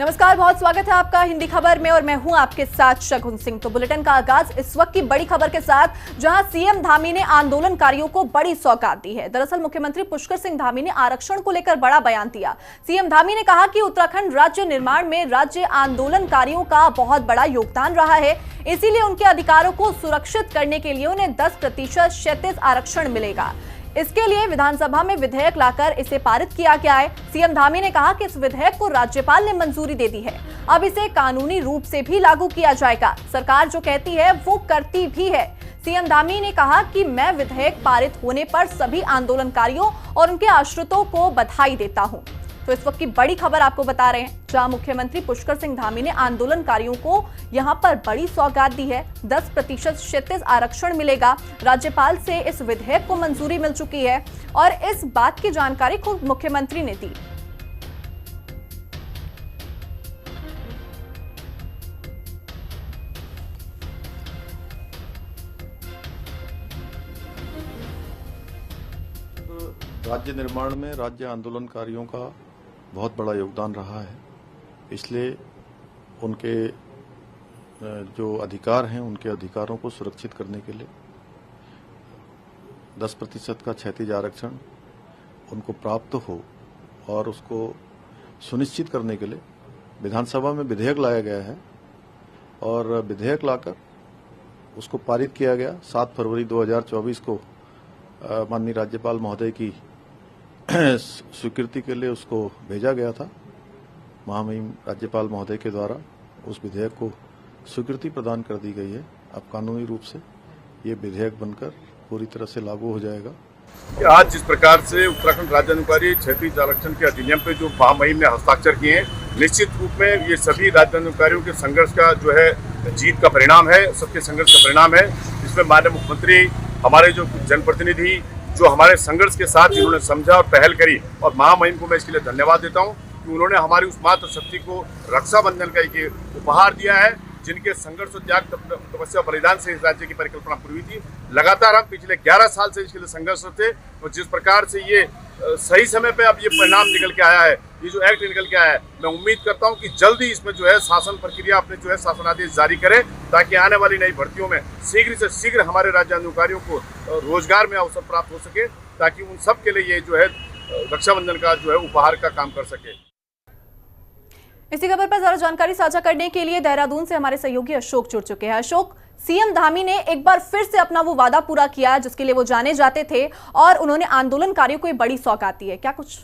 नमस्कार, बहुत स्वागत है आपका हिंदी खबर में और मैं हूं आपके साथ शगुन सिंह। तो बुलेटिन का आगाज इस वक्त की बड़ी खबर के साथ, जहां सीएम धामी ने आंदोलनकारियों को बड़ी सौगात दी है। दरअसल मुख्यमंत्री पुष्कर सिंह धामी ने आरक्षण को लेकर बड़ा बयान दिया। सीएम धामी ने कहा कि उत्तराखंड राज्य निर्माण में राज्य आंदोलनकारियों का बहुत बड़ा योगदान रहा है, इसीलिए उनके अधिकारों को सुरक्षित करने के लिए उन्हें 10% क्षैतिज आरक्षण मिलेगा। इसके लिए विधानसभा में विधेयक लाकर इसे पारित किया गया है। सीएम धामी ने कहा कि इस विधेयक को राज्यपाल ने मंजूरी दे दी है, अब इसे कानूनी रूप से भी लागू किया जाएगा। सरकार जो कहती है वो करती भी है। सीएम धामी ने कहा कि मैं विधेयक पारित होने पर सभी आंदोलनकारियों और उनके आश्रितों को बधाई देता हूं। तो इस वक्त की बड़ी खबर आपको बता रहे हैं, जहां मुख्यमंत्री पुष्कर सिंह धामी ने आंदोलनकारियों को यहां पर बड़ी सौगात दी है। 10% क्षैतिज आरक्षण मिलेगा। राज्यपाल से इस विधेयक को मंजूरी मिल चुकी है और इस बात की जानकारी खुद मुख्यमंत्री ने दी। राज्य निर्माण में राज्य आंदोलनकारियों का बहुत बड़ा योगदान रहा है, इसलिए उनके जो अधिकार हैं उनके अधिकारों को सुरक्षित करने के लिए 10% का क्षैतिज आरक्षण उनको प्राप्त हो और उसको सुनिश्चित करने के लिए विधानसभा में विधेयक लाया गया है और विधेयक लाकर उसको पारित किया गया। 7 फरवरी 2024 को माननीय राज्यपाल महोदय की स्वीकृति के लिए उसको भेजा गया था। महामहिम राज्यपाल महोदय के द्वारा उस विधेयक को स्वीकृति प्रदान कर दी गई है। अब कानूनी रूप से ये विधेयक बनकर पूरी तरह से लागू हो जाएगा। आज जिस प्रकार से उत्तराखंड राज्य अनुकारी क्षैतिज आरक्षण के अधिनियम पे जो महामहिम ने हस्ताक्षर किए हैं, निश्चित रूप में ये सभी राज्य अनुकारियों के संघर्ष का जो है जीत का परिणाम है, सबके संघर्ष का परिणाम है। इसमें माननीय मुख्यमंत्री, हमारे जो जनप्रतिनिधि जो हमारे संघर्ष के साथ जिन्होंने समझा और पहल करी, और महामहिम को मैं इसके लिए धन्यवाद देता हूं कि उन्होंने हमारी उस मातृ शक्ति को रक्षाबंधन का एक उपहार दिया है, जिनके संघर्ष और त्याग तपस्या बलिदान से इस राज्य की परिकल्पना पूरी थी। लगातार हम पिछले 11 साल से इसके लिए संघर्ष थे और जिस प्रकार से ये सही समय पे अब ये परिणाम निकल के आया है, ये जो एक्ट निकल के आया है, मैं उम्मीद करता हूं कि जल्दी इसमें जो है शासन प्रक्रिया अपने जो है शासनादेश जारी करे, ताकि आने वाली नई भर्तियों में शीघ्र से शीघ्र हमारे राज्य अधिकारियों को रोजगार में अवसर प्राप्त हो सके, ताकि उन सब के लिए ये जो है रक्षाबंधन का जो है उपहार का काम कर सके। इसी खबर पर ज्यादा जानकारी साझा करने के लिए देहरादून से हमारे सहयोगी अशोक जुड़ चुके हैं। अशोक, सीएम धामी ने एक बार फिर से अपना वो वादा पूरा किया जिसके लिए वो जाने जाते थे और उन्होंने आंदोलनकारियों को बड़ी सौगात दी है, क्या कुछ?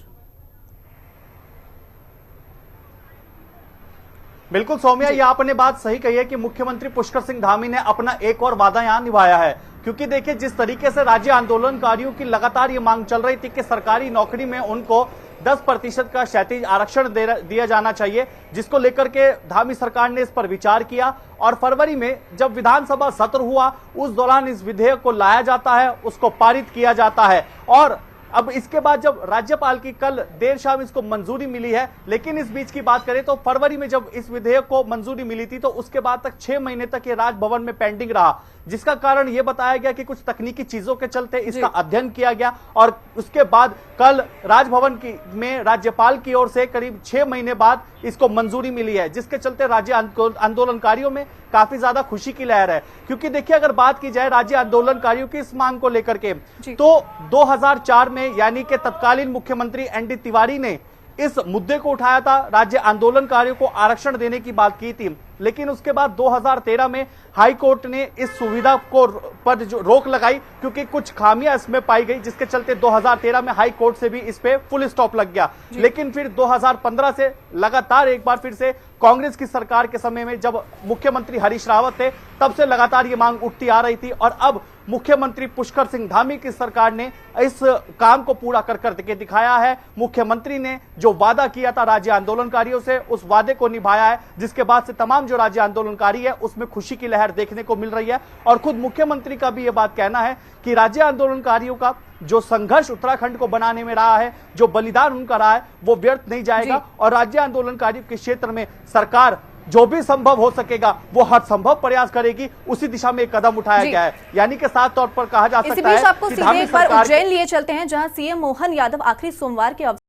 बिल्कुल सौम्या, ये आपने बात सही कही है कि मुख्यमंत्री पुष्कर सिंह धामी ने अपना एक और वादा यहां निभाया है। क्योंकि देखिए, जिस तरीके से राज्य आंदोलनकारियों की लगातार ये मांग चल रही थी कि सरकारी नौकरी में उनको 10% का क्षैतिज आरक्षण दिया जाना चाहिए, जिसको लेकर के धामी सरकार ने इस पर विचार किया और फरवरी में जब विधानसभा सत्र हुआ उस दौरान इस विधेयक को लाया जाता है, उसको पारित किया जाता है। और अब इसके बाद जब राज्यपाल की कल देर शाम इसको मंजूरी मिली है, लेकिन इस बीच की बात करें तो फरवरी में जब इस विधेयक को मंजूरी मिली थी तो उसके बाद तक 6 महीने तक ये राजभवन में पेंडिंग रहा, जिसका कारण यह बताया गया कि कुछ तकनीकी चीजों के चलते इसका अध्ययन किया गया और उसके बाद कल राजभवन में राज्यपाल की ओर से करीब 6 महीने बाद इसको मंजूरी मिली है, जिसके चलते राज्य आंदोलनकारियों में काफी ज्यादा खुशी की लहर है। क्योंकि देखिए, अगर बात की जाए राज्य आंदोलनकारियों की इस मांग को लेकर के, तो 2004 में यानी कि तत्कालीन मुख्यमंत्री एनडी तिवारी ने इस मुद्दे को उठाया था, राज्य आंदोलनकारियों को आरक्षण देने की बात की थी। लेकिन उसके बाद 2013 में हाई कोर्ट ने इस सुविधा को पर जो रोक लगाई, क्योंकि कुछ खामियां इसमें पाई गई, जिसके चलते 2013 में हाई कोर्ट से भी इस पे फुल स्टॉप लग गया। लेकिन फिर 2015 से लगातार एक बार फिर से कांग्रेस की सरकार के समय में जब मुख्यमंत्री हरीश रावत थे, तब से लगातार ये मांग उठती आ रही थी और अब मुख्यमंत्री पुष्कर सिंह धामी की सरकार ने इस काम को पूरा कर करके दिखाया है। मुख्यमंत्री ने जो वादा किया था राज्य आंदोलनकारियों से, उस वादे को निभाया है, जिसके बाद से तमाम जो राज्य आंदोलनकारी है उसमें खुशी की लहर देखने को मिल रही है। और खुद मुख्यमंत्री का भी ये बात कहना है कि राज्य आंदोलनकारियों का जो संघर्ष उत्तराखंड को बनाने में रहा है, जो बलिदान उनका रहा है, वो व्यर्थ नहीं जाएगा और राज्य आंदोलनकारियों के क्षेत्र में सरकार जो भी संभव हो सकेगा वो हर संभव प्रयास करेगी, उसी दिशा में एक कदम उठाया गया है। यानी कि साफ तौर पर कहा जा सकता है आपको सीधे एक बार उज्जैन लिए चलते हैं, जहां सीएम मोहन यादव आखिरी सोमवार के